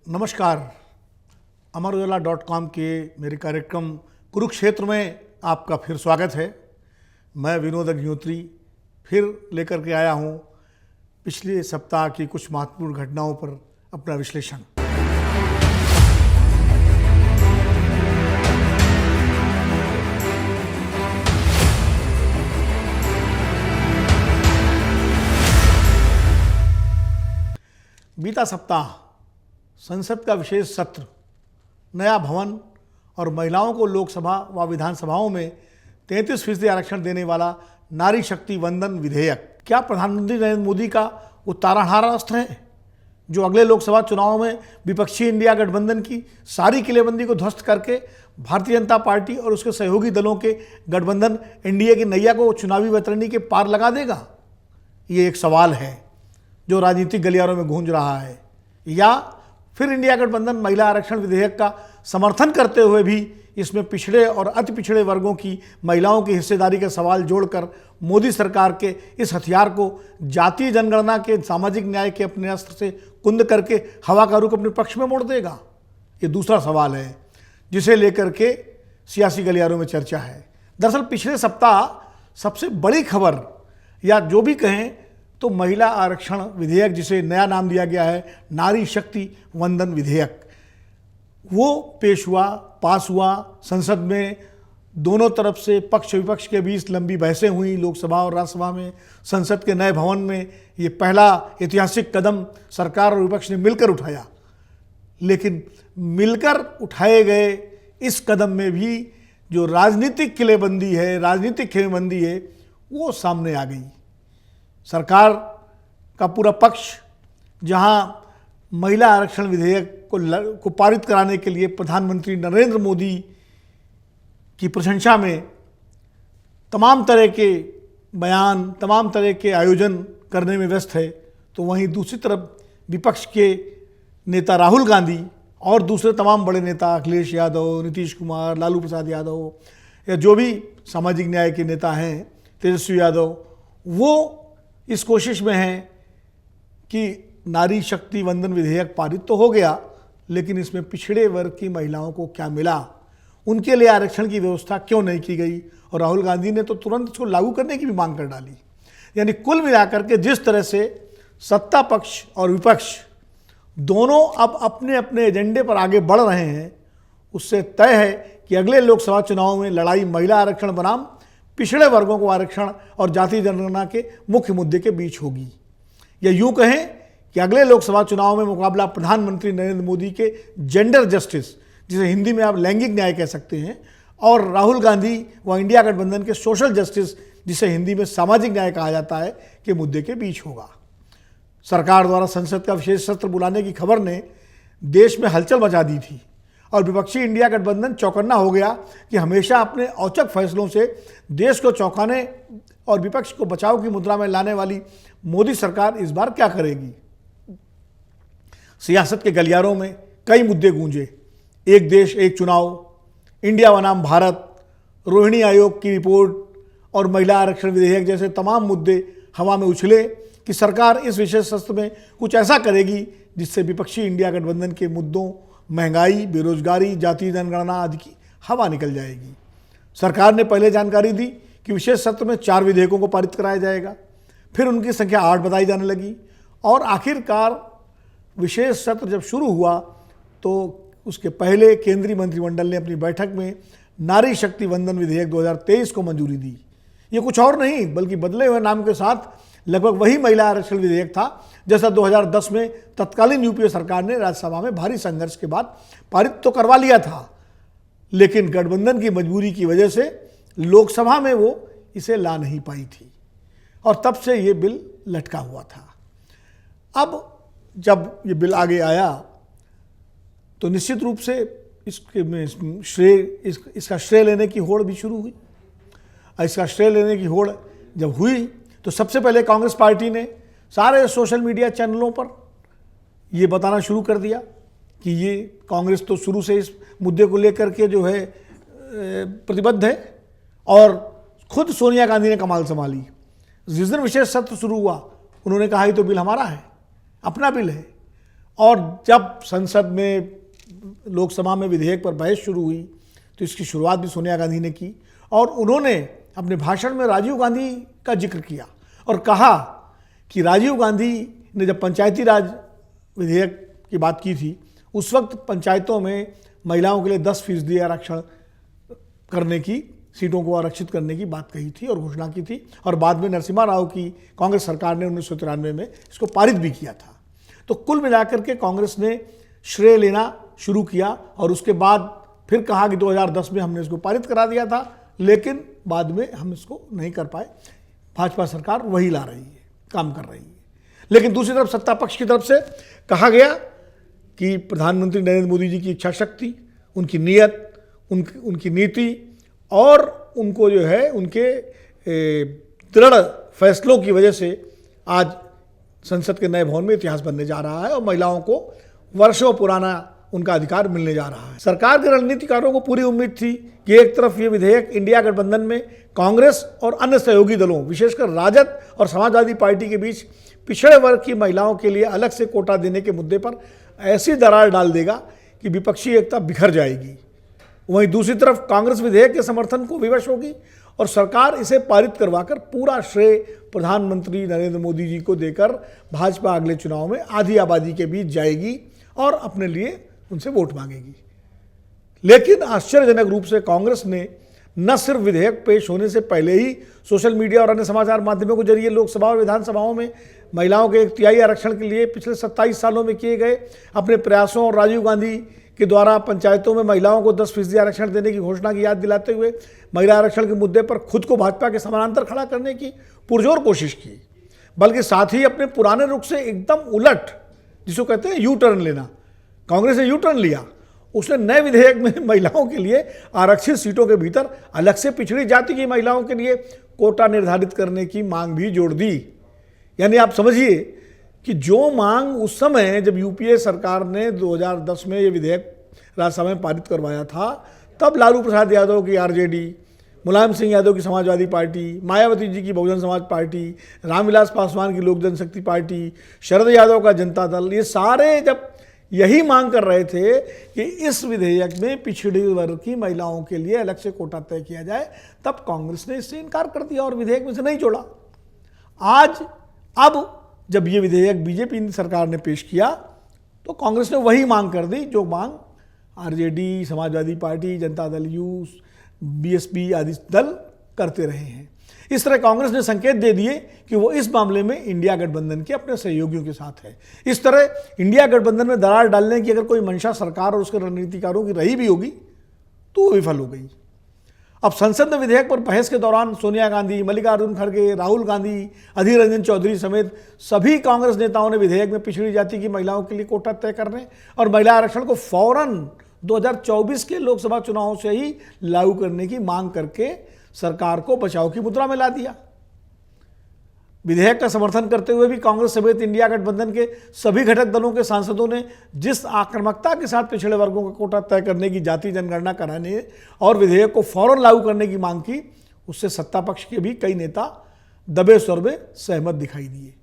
नमस्कार। अमर उजाला.com के मेरे कार्यक्रम कुरुक्षेत्र में आपका फिर स्वागत है। मैं विनोद अग्निहोत्री फिर लेकर के आया हूँ पिछले सप्ताह की कुछ महत्वपूर्ण घटनाओं पर अपना विश्लेषण। बीता सप्ताह संसद का विशेष सत्र, नया भवन और महिलाओं को लोकसभा व विधानसभाओं में 33% आरक्षण देने वाला नारी शक्ति वंदन विधेयक क्या प्रधानमंत्री नरेंद्र मोदी का वो तारनहार अस्त्र है जो अगले लोकसभा चुनाव में विपक्षी इंडिया गठबंधन की सारी किलेबंदी को ध्वस्त करके भारतीय जनता पार्टी और उसके सहयोगी दलों के गठबंधन एनडीए की नैया को चुनावी वैतरणी के पार लगा देगा? ये एक सवाल है जो राजनीतिक गलियारों में गूंज रहा है। या फिर इंडिया गठबंधन महिला आरक्षण विधेयक का समर्थन करते हुए भी इसमें पिछड़े और अति पिछड़े वर्गों की महिलाओं की हिस्सेदारी का सवाल जोड़कर मोदी सरकार के इस हथियार को जातीय जनगणना के सामाजिक न्याय के अपने अस्त्र से कुंद करके हवा का रुख अपने पक्ष में मोड़ देगा? ये दूसरा सवाल है जिसे लेकर के सियासी गलियारों में चर्चा है। दरअसल पिछले सप्ताह सबसे बड़ी खबर या जो भी कहें तो महिला आरक्षण विधेयक, जिसे नया नाम दिया गया है नारी शक्ति वंदन विधेयक, वो पेश हुआ, पास हुआ। संसद में दोनों तरफ से पक्ष विपक्ष के बीच लंबी बहसें हुई। लोकसभा और राज्यसभा में संसद के नए भवन में ये पहला ऐतिहासिक कदम सरकार और विपक्ष ने मिलकर उठाया। लेकिन मिलकर उठाए गए इस कदम में भी जो राजनीतिक किलेबंदी है, राजनीतिक खेमेबंदी है, वो सामने आ गई। सरकार का पूरा पक्ष जहां महिला आरक्षण विधेयक को पारित कराने के लिए प्रधानमंत्री नरेंद्र मोदी की प्रशंसा में तमाम तरह के बयान, तमाम तरह के आयोजन करने में व्यस्त है, तो वहीं दूसरी तरफ विपक्ष के नेता राहुल गांधी और दूसरे तमाम बड़े नेता अखिलेश यादव, नीतीश कुमार, लालू प्रसाद यादव या जो भी सामाजिक न्याय के नेता हैं, तेजस्वी यादव, वो इस कोशिश में हैं कि नारी शक्ति वंदन विधेयक पारित तो हो गया, लेकिन इसमें पिछड़े वर्ग की महिलाओं को क्या मिला, उनके लिए आरक्षण की व्यवस्था क्यों नहीं की गई। और राहुल गांधी ने तो तुरंत इसको लागू करने की भी मांग कर डाली। यानी कुल मिलाकर के जिस तरह से सत्ता पक्ष और विपक्ष दोनों अब अपने अपने एजेंडे पर आगे बढ़ रहे हैं, उससे तय है कि अगले लोकसभा चुनाव में लड़ाई महिला आरक्षण बनाम पिछड़े वर्गों को आरक्षण और जातीय जनगणना के मुख्य मुद्दे के बीच होगी। या यूँ कहें कि अगले लोकसभा चुनाव में मुकाबला प्रधानमंत्री नरेंद्र मोदी के जेंडर जस्टिस, जिसे हिंदी में आप लैंगिक न्याय कह सकते हैं, और राहुल गांधी व इंडिया गठबंधन के सोशल जस्टिस, जिसे हिंदी में सामाजिक न्याय कहा जाता है, के मुद्दे के बीच होगा। सरकार द्वारा संसद का विशेष सत्र बुलाने की खबर ने देश में हलचल मचा दी थी और विपक्षी इंडिया गठबंधन चौकन्ना हो गया कि हमेशा अपने औचक फैसलों से देश को चौंकाने और विपक्ष को बचाव की मुद्रा में लाने वाली मोदी सरकार इस बार क्या करेगी। सियासत के गलियारों में कई मुद्दे गूंजे। एक देश एक चुनाव, इंडिया बनाम भारत, रोहिणी आयोग की रिपोर्ट और महिला आरक्षण विधेयक जैसे तमाम मुद्दे हवा में उछले कि सरकार इस विशेष सत्र में कुछ ऐसा करेगी जिससे विपक्षी इंडिया गठबंधन के मुद्दों, महंगाई, बेरोजगारी, जातीय जनगणना आदि की हवा निकल जाएगी। सरकार ने पहले जानकारी दी कि विशेष सत्र में 4 विधेयकों को पारित कराया जाएगा, फिर उनकी संख्या 8 बताई जाने लगी और आखिरकार विशेष सत्र जब शुरू हुआ तो उसके पहले केंद्रीय मंत्रिमंडल ने अपनी बैठक में नारी शक्ति वंदन विधेयक 2023 को मंजूरी दी। ये कुछ और नहीं बल्कि बदले हुए नाम के साथ लगभग वही महिला आरक्षण विधेयक था जैसा 2010 में तत्कालीन यूपीए सरकार ने राज्यसभा में भारी संघर्ष के बाद पारित तो करवा लिया था, लेकिन गठबंधन की मजबूरी की वजह से लोकसभा में वो इसे ला नहीं पाई थी और तब से ये बिल लटका हुआ था। अब जब ये बिल आगे आया तो निश्चित रूप से इसका श्रेय लेने की होड़ भी शुरू हुई। इसका श्रेय लेने की होड़ जब हुई तो सबसे पहले कांग्रेस पार्टी ने सारे सोशल मीडिया चैनलों पर ये बताना शुरू कर दिया कि ये कांग्रेस तो शुरू से इस मुद्दे को लेकर के जो है प्रतिबद्ध है और खुद सोनिया गांधी ने कमाल संभाली। जिस दिन विशेष सत्र शुरू हुआ उन्होंने कहा ये तो बिल हमारा है, अपना बिल है और जब संसद में, लोकसभा में विधेयक पर बहस शुरू हुई तो इसकी शुरुआत भी सोनिया गांधी ने की और उन्होंने अपने भाषण में राजीव गांधी का जिक्र किया और कहा कि राजीव गांधी ने जब पंचायती राज विधेयक की बात की थी उस वक्त पंचायतों में महिलाओं के लिए 10% आरक्षण करने की, सीटों को आरक्षित करने की बात कही थी और घोषणा की थी और बाद में नरसिम्हा राव की कांग्रेस सरकार ने 1993 में इसको पारित भी किया था। तो कुल मिलाकर के कांग्रेस ने श्रेय लेना शुरू किया और उसके बाद फिर कहा कि 2010 में हमने इसको पारित करा दिया था, लेकिन बाद में हम इसको नहीं कर पाए। भाजपा सरकार वही ला रही है, काम कर रही है। लेकिन दूसरी तरफ सत्ता पक्ष की तरफ से कहा गया कि प्रधानमंत्री नरेंद्र मोदी जी की इच्छा शक्ति, उनकी नीयत, उनकी नीति और उनको जो है उनके दृढ़ फैसलों की वजह से आज संसद के नए भवन में इतिहास बनने जा रहा है और महिलाओं को वर्षों पुराना उनका अधिकार मिलने जा रहा है। सरकार के रणनीतिकारों को पूरी उम्मीद थी कि एक तरफ ये विधेयक इंडिया गठबंधन में कांग्रेस और अन्य सहयोगी दलों, विशेषकर राजद और समाजवादी पार्टी के बीच पिछड़े वर्ग की महिलाओं के लिए अलग से कोटा देने के मुद्दे पर ऐसी दरार डाल देगा कि विपक्षी एकता बिखर जाएगी। वहीं दूसरी तरफ कांग्रेस विधेयक के समर्थन को विवश होगी और सरकार इसे पारित करवाकर पूरा श्रेय प्रधानमंत्री नरेंद्र मोदी जी को देकर भाजपा अगले चुनाव में आधी आबादी के बीच जाएगी और अपने लिए उनसे वोट मांगेगी। लेकिन आश्चर्यजनक रूप से कांग्रेस ने न सिर्फ विधेयक पेश होने से पहले ही सोशल मीडिया और अन्य समाचार माध्यमों के जरिए लोकसभा और विधानसभाओं में महिलाओं के 1/3 आरक्षण के लिए पिछले 27 सालों में किए गए अपने प्रयासों और राजीव गांधी के द्वारा पंचायतों में महिलाओं को 10% आरक्षण देने की घोषणा की याद दिलाते हुए महिला आरक्षण के मुद्दे पर खुद को भाजपा के समानांतर खड़ा करने की पुरजोर कोशिश की, बल्कि साथ ही अपने पुराने रुख से एकदम उलट, जिसको कहते हैं यू टर्न लेना, कांग्रेस ने यू टर्न लिया। उसने नए विधेयक में महिलाओं के लिए आरक्षित सीटों के भीतर अलग से पिछड़ी जाति की महिलाओं के लिए कोटा निर्धारित करने की मांग भी जोड़ दी। यानी आप समझिए कि जो मांग उस समय जब यूपीए सरकार ने 2010 में ये विधेयक राज्यसभा में पारित करवाया था, तब लालू प्रसाद यादव की आरजेडी, मुलायम सिंह यादव की समाजवादी पार्टी, मायावती जी की बहुजन समाज पार्टी, रामविलास पासवान की लोक जनशक्ति पार्टी, शरद यादव का जनता दल, ये सारे जब यही मांग कर रहे थे कि इस विधेयक में पिछड़े वर्ग की महिलाओं के लिए अलग से कोटा तय किया जाए, तब कांग्रेस ने इससे इनकार कर दिया और विधेयक में से नहीं जोड़ा। अब जब ये विधेयक बीजेपी सरकार ने पेश किया तो कांग्रेस ने वही मांग कर दी जो मांग RJD, Samajwadi party, Janata Dal you, BSP आदि दल करते रहे हैं। इस तरह कांग्रेस ने संकेत दे दिए कि वो इस मामले में इंडिया गठबंधन के अपने सहयोगियों के साथ है। इस तरह इंडिया गठबंधन में दरार डालने की अगर कोई मंशा सरकार और उसके रणनीतिकारों की रही भी होगी तो वो विफल हो गई। अब संसद में विधेयक पर बहस के दौरान सोनिया गांधी, मल्लिकार्जुन खड़गे, राहुल गांधी, अधीर रंजन चौधरी समेत सभी कांग्रेस नेताओं ने विधेयक में पिछड़ी जाति की महिलाओं के लिए कोटा तय करने और महिला आरक्षण को फौरन 2024 के लोकसभा चुनावों से ही लागू करने की मांग करके सरकार को बचाव की मुद्रा में ला दिया। विधेयक का समर्थन करते हुए भी कांग्रेस समेत इंडिया गठबंधन के सभी घटक दलों के सांसदों ने जिस आक्रामकता के साथ पिछड़े वर्गों का कोटा तय करने की जाति जनगणना कराने और विधेयक को फौरन लागू करने की मांग की, उससे सत्ता पक्ष के भी कई नेता दबे स्वर में सहमत दिखाई दिए।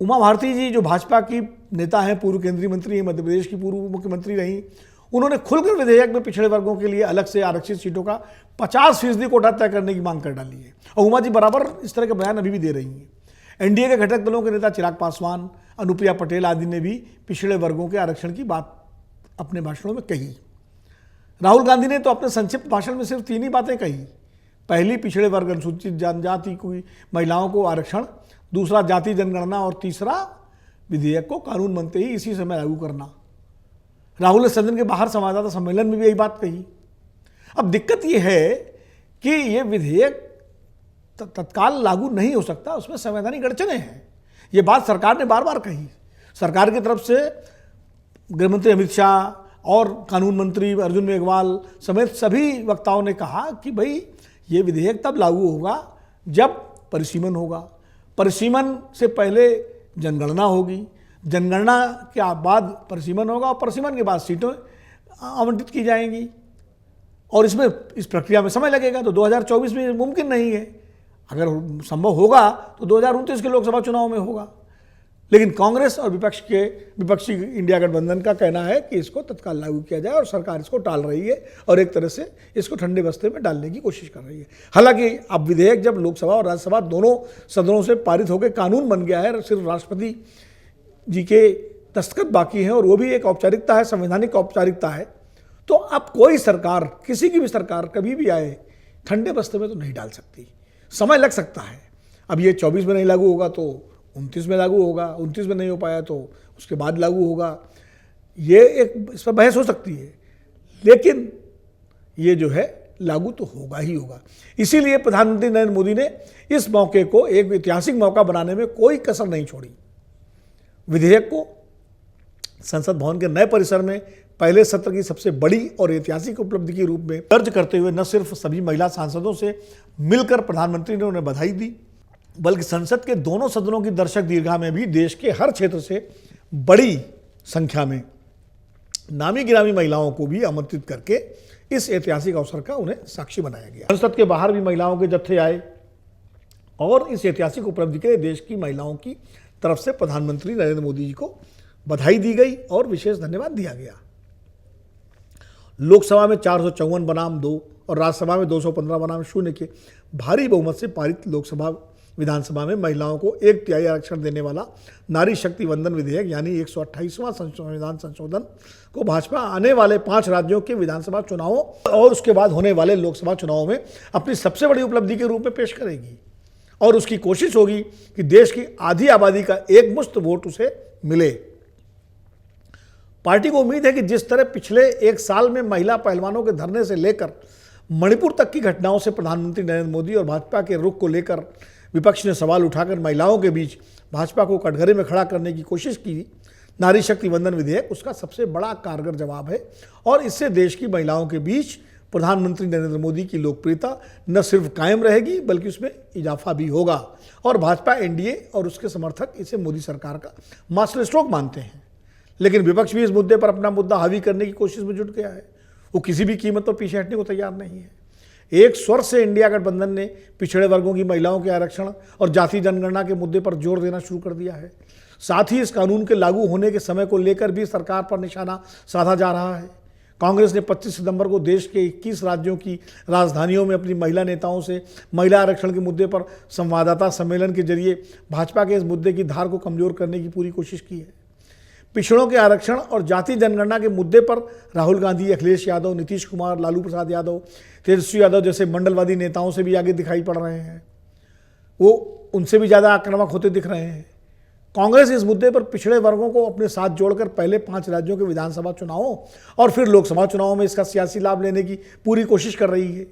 उमा भारती जी जो भाजपा की नेता हैं, पूर्व केंद्रीय मंत्री हैं, मध्य प्रदेश की पूर्व मुख्यमंत्री रहीं, उन्होंने खुलकर विधेयक में पिछड़े वर्गों के लिए अलग से आरक्षित सीटों का 50% कोटा तय करने की मांग कर डाली है और उमा जी बराबर इस तरह के बयान अभी भी दे रही हैं। एनडीए के घटक दलों के नेता चिराग पासवान, अनुप्रिया पटेल आदि ने भी पिछड़े वर्गों के आरक्षण की बात अपने भाषणों में कही। राहुल गांधी ने तो अपने संक्षिप्त भाषण में सिर्फ 3 ही बातें कही। पहली, पिछड़े वर्ग अनुसूचित जनजाति की महिलाओं को आरक्षण, दूसरा जाति जनगणना और तीसरा विधेयक को कानून बनते ही इसी समय लागू करना। राहुल ने सदन के बाहर संवाददाता सम्मेलन में भी यही बात कही। अब दिक्कत यह है कि यह विधेयक तत्काल लागू नहीं हो सकता, उसमें संवैधानिक अड़चनें हैं। ये बात सरकार ने बार बार कही। सरकार की तरफ से गृहमंत्री अमित शाह और कानून मंत्री अर्जुन मेघवाल समेत सभी वक्ताओं ने कहा कि भाई ये विधेयक तब लागू होगा जब परिसीमन होगा, परिसीमन से पहले जनगणना होगी, जनगणना के बाद परिसीमन होगा और परिसीमन के बाद सीटें आवंटित की जाएंगी और इसमें इस प्रक्रिया में समय लगेगा। तो 2024 में मुमकिन नहीं है। अगर संभव होगा तो 2029 के लोकसभा चुनाव में होगा। लेकिन कांग्रेस और विपक्षी इंडिया गठबंधन का कहना है कि इसको तत्काल लागू किया जाए और सरकार इसको टाल रही है और एक तरह से इसको ठंडे बस्ते में डालने की कोशिश कर रही है। हालांकि अब विधेयक जब लोकसभा और राज्यसभा दोनों सदनों से पारित होकर कानून बन गया है, सिर्फ राष्ट्रपति जी के दस्तखत बाकी हैं और वो भी एक औपचारिकता है, संवैधानिक औपचारिकता है, तो अब कोई सरकार, किसी की भी सरकार कभी भी आए, ठंडे बस्ते में तो नहीं डाल सकती। समय लग सकता है। अब ये 24 में नहीं लागू होगा तो 29 में लागू होगा, 29 में नहीं हो पाया तो उसके बाद लागू होगा। ये एक इस पर बहस हो सकती है, लेकिन ये जो है लागू तो होगा ही होगा। इसीलिए प्रधानमंत्री नरेंद्र मोदी ने इस मौके को एक ऐतिहासिक मौका बनाने में कोई कसर नहीं छोड़ी। विधेयक को संसद भवन के नए परिसर में पहले सत्र की सबसे बड़ी और ऐतिहासिक उपलब्धि के रूप में दर्ज करते हुए न सिर्फ सभी महिला सांसदों से मिलकर प्रधानमंत्री ने उन्हें बधाई दी, बल्कि संसद के दोनों सदनों की दर्शक दीर्घा में भी देश के हर क्षेत्र से बड़ी संख्या में नामी गिरामी महिलाओं को भी आमंत्रित करके इस ऐतिहासिक अवसर का उन्हें साक्षी बनाया गया। संसद के बाहर भी महिलाओं के जत्थे आए और इस ऐतिहासिक उपलब्धि के लिए देश की महिलाओं की तरफ से प्रधानमंत्री नरेंद्र मोदी जी को बधाई दी गई और विशेष धन्यवाद दिया गया। लोकसभा में 454 बनाम 2 और राज्यसभा में 215 बनाम 0 के भारी बहुमत से पारित लोकसभा विधानसभा में महिलाओं को 1/3 आरक्षण देने वाला नारी शक्ति वंदन विधेयक यानी 128वां संविधान संशोधन को भाजपा आने वाले 5 राज्यों के विधानसभा चुनावों और उसके बाद होने वाले लोकसभा चुनावों में अपनी सबसे बड़ी उपलब्धि के रूप में पेश करेगी और उसकी कोशिश होगी कि देश की आधी आबादी का एकमुश्त वोट उसे मिले। पार्टी को उम्मीद है कि जिस तरह पिछले 1 साल में महिला पहलवानों के धरने से लेकर मणिपुर तक की घटनाओं से प्रधानमंत्री नरेंद्र मोदी और भाजपा के रुख को लेकर विपक्ष ने सवाल उठाकर महिलाओं के बीच भाजपा को कटघरे में खड़ा करने की कोशिश की, नारी शक्ति वंदन विधेयक उसका सबसे बड़ा कारगर जवाब है और इससे देश की महिलाओं के बीच प्रधानमंत्री नरेंद्र मोदी की लोकप्रियता न सिर्फ कायम रहेगी बल्कि उसमें इजाफा भी होगा और भाजपा एनडीए और उसके समर्थक इसे मोदी सरकार का मास्टर स्ट्रोक मानते हैं। लेकिन विपक्ष भी इस मुद्दे पर अपना मुद्दा हावी करने की कोशिश में जुट गया है। वो किसी भी कीमत पर पीछे हटने को तैयार नहीं है। एक स्वर से इंडिया गठबंधन ने पिछड़े वर्गों की महिलाओं के आरक्षण और जाति जनगणना के मुद्दे पर जोर देना शुरू कर दिया है। साथ ही इस कानून के लागू होने के समय को लेकर भी सरकार पर निशाना साधा जा रहा है। कांग्रेस ने 25 सितंबर को देश के 21 राज्यों की राजधानियों में अपनी महिला नेताओं से महिला आरक्षण के मुद्दे पर संवाददाता सम्मेलन के जरिए भाजपा के इस मुद्दे की धार को कमजोर करने की पूरी कोशिश की है। पिछड़ों के आरक्षण और जाति जनगणना के मुद्दे पर राहुल गांधी, अखिलेश यादव, नीतीश कुमार, लालू प्रसाद यादव, तेजस्वी यादव जैसे मंडलवादी नेताओं से भी आगे दिखाई पड़ रहे हैं। वो उनसे भी ज़्यादा आक्रामक होते दिख रहे हैं। कांग्रेस इस मुद्दे पर पिछड़े वर्गों को अपने साथ जोड़कर पहले 5 राज्यों के विधानसभा चुनावों और फिर लोकसभा चुनावों में इसका सियासी लाभ लेने की पूरी कोशिश कर रही है।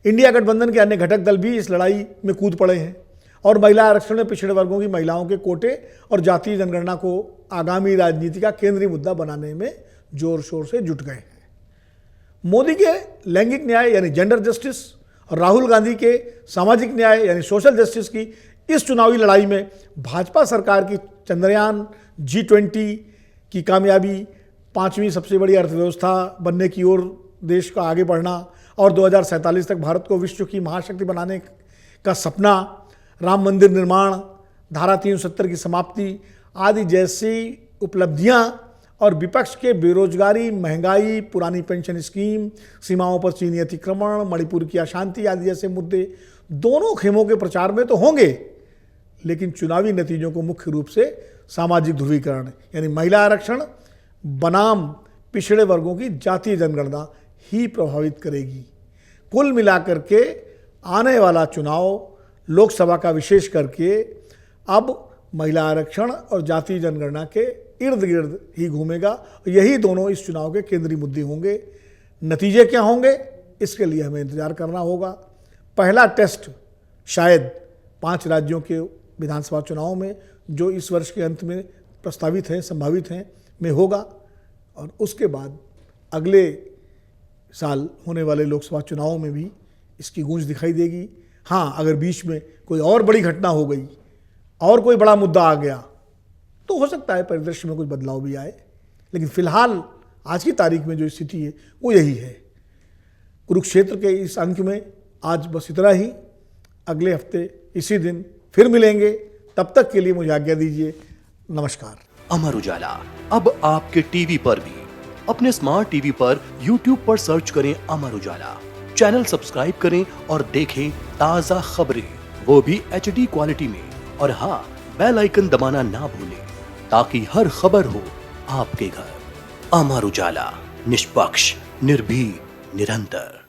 इंडिया गठबंधन के अन्य घटक दल भी इस लड़ाई में कूद पड़े हैं और महिला आरक्षण में पिछड़े वर्गों की महिलाओं के कोटे और जातीय जनगणना को आगामी राजनीति का केंद्रीय मुद्दा बनाने में जोर शोर से जुट गए हैं। मोदी के लैंगिक न्याय यानी जेंडर जस्टिस और राहुल गांधी के सामाजिक न्याय यानी सोशल जस्टिस की इस चुनावी लड़ाई में भाजपा सरकार की चंद्रयान, G20 की कामयाबी, 5वीं सबसे बड़ी अर्थव्यवस्था बनने की ओर देश का आगे बढ़ना और 2047 तक भारत को विश्व की महाशक्ति बनाने का सपना, राम मंदिर निर्माण, धारा 370 की समाप्ति आदि जैसी उपलब्धियां और विपक्ष के बेरोजगारी, महंगाई, पुरानी पेंशन स्कीम, सीमाओं पर चीनी अतिक्रमण, मणिपुर की अशांति आदि जैसे मुद्दे दोनों खेमों के प्रचार में तो होंगे, लेकिन चुनावी नतीजों को मुख्य रूप से सामाजिक ध्रुवीकरण यानी महिला आरक्षण बनाम पिछड़े वर्गों की जातीय जनगणना ही प्रभावित करेगी। कुल मिलाकर के आने वाला चुनाव लोकसभा का विशेष करके अब महिला आरक्षण और जातीय जनगणना के इर्द गिर्द ही घूमेगा। यही दोनों इस चुनाव के केंद्रीय मुद्दे होंगे। नतीजे क्या होंगे इसके लिए हमें इंतजार करना होगा। पहला टेस्ट शायद 5 राज्यों के विधानसभा चुनावों में जो इस वर्ष के अंत में प्रस्तावित हैं, संभावित हैं, में होगा और उसके बाद अगले साल होने वाले लोकसभा चुनावों में भी इसकी गूंज दिखाई देगी। हाँ, अगर बीच में कोई और बड़ी घटना हो गई और कोई बड़ा मुद्दा आ गया तो हो सकता है परिदृश्य में कुछ बदलाव भी आए, लेकिन फिलहाल आज की तारीख में जो स्थिति है वो यही है। कुरुक्षेत्र के इस अंक में आज बस इतना ही। अगले हफ्ते इसी दिन फिर मिलेंगे। तब तक के लिए मुझे आज्ञा दीजिए। नमस्कार। अमर उजाला अब आपके टीवी पर भी। अपने स्मार्ट टीवी पर YouTube पर सर्च करें अमर उजाला, चैनल सब्सक्राइब करें और देखें ताजा खबरें, वो भी HD क्वालिटी में। और हाँ, बेल आइकन दबाना ना भूलें ताकि हर खबर हो आपके घर। अमर उजाला, निष्पक्ष, निर्भीक, निरंतर।